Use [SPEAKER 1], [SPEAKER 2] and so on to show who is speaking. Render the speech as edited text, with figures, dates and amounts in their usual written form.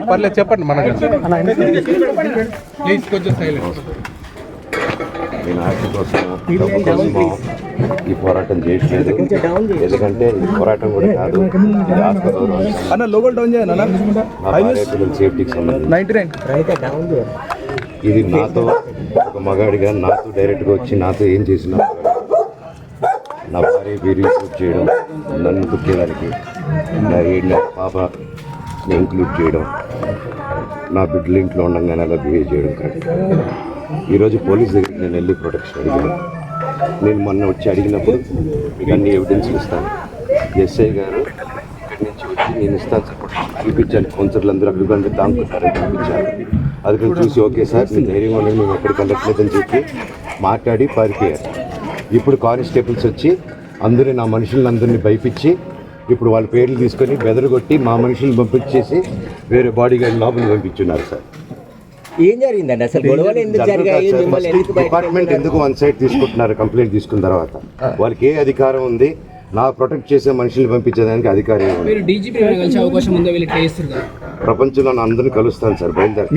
[SPEAKER 1] పర్లేదు చెప్పండి మనకు ప్లీజ్ కొంచెం సైలెంట్.
[SPEAKER 2] నేను ఆర్టీ కోసమో డబ్బు కోసమో ఈ పోరాటం చేయట్లేదు. ఎందుకంటే ఈ పోరాటం కూడా కాదు, పిల్లల సేఫ్టీకి సంబంధించి. ఇది నాతో ఒక మగాడిగా నాతో డైరెక్ట్గా వచ్చి నాతో ఏం చేసినా నా భార్య వీరు ఇంక్లూడ్ చేయడం, నన్ను దుఃఖేదానికి నా ఏళ్ళ పాపని ఇంక్లూడ్ చేయడం, నా బిడ్డలు ఇంట్లో ఉండగానే అలా బిహేవ్ చేయడం కరెక్ట్. ఈరోజు పోలీస్ దగ్గరికి నేను వెళ్ళి ప్రొటెక్షన్ అడిగాను. నేను మొన్న వచ్చి అడిగినప్పుడు మీకు అన్ని ఎవిడెన్స్లు ఇస్తాను, ఎస్ఐ గారు ఇక్కడి నుంచి వచ్చి నేను ఇస్తాను సార్ చూపించాను. కౌన్సిలర్లు అందరూ అడ్డుకంటే దాంకున్నారని చూపించాను. అది కూడా చూసి ఓకే సార్ నేను ధైర్యంగా ఉండదు, మేము ఎక్కడికి వెళ్ళట్లేదని చెప్పి మాట్లాడి పారిపోయారు. ఇప్పుడు కానిస్టేబుల్స్ వచ్చి అందరూ నా మనుషులందరినీ భయపించి ఇప్పుడు వాళ్ళ పేర్లు తీసుకొని బెదరగొట్టి మా మనుషులను పంపించేసి వేరే బాడీ గార్డ్ లోపలికి పంపించున్నారు సార్.
[SPEAKER 3] ఏం జరిగిందండి అసలు? గొడవలు ఎందుకు జరిగాయి?
[SPEAKER 2] డిపార్ట్మెంట్ ఎందుకు వన్ సైడ్ తీసుకుంటున్నారు? కంప్లైంట్ తీసుకున్న తర్వాత వాళ్ళకి ఏ అధికారం ఉంది? నా ప్రొటెక్ట్ చేసే మనుషులు పంపించేదానికి అధికారం
[SPEAKER 4] అవకాశం ఉందో?
[SPEAKER 2] ప్రపంచంలో అందరినీ కలుస్తాను సార్, బయలుదేరి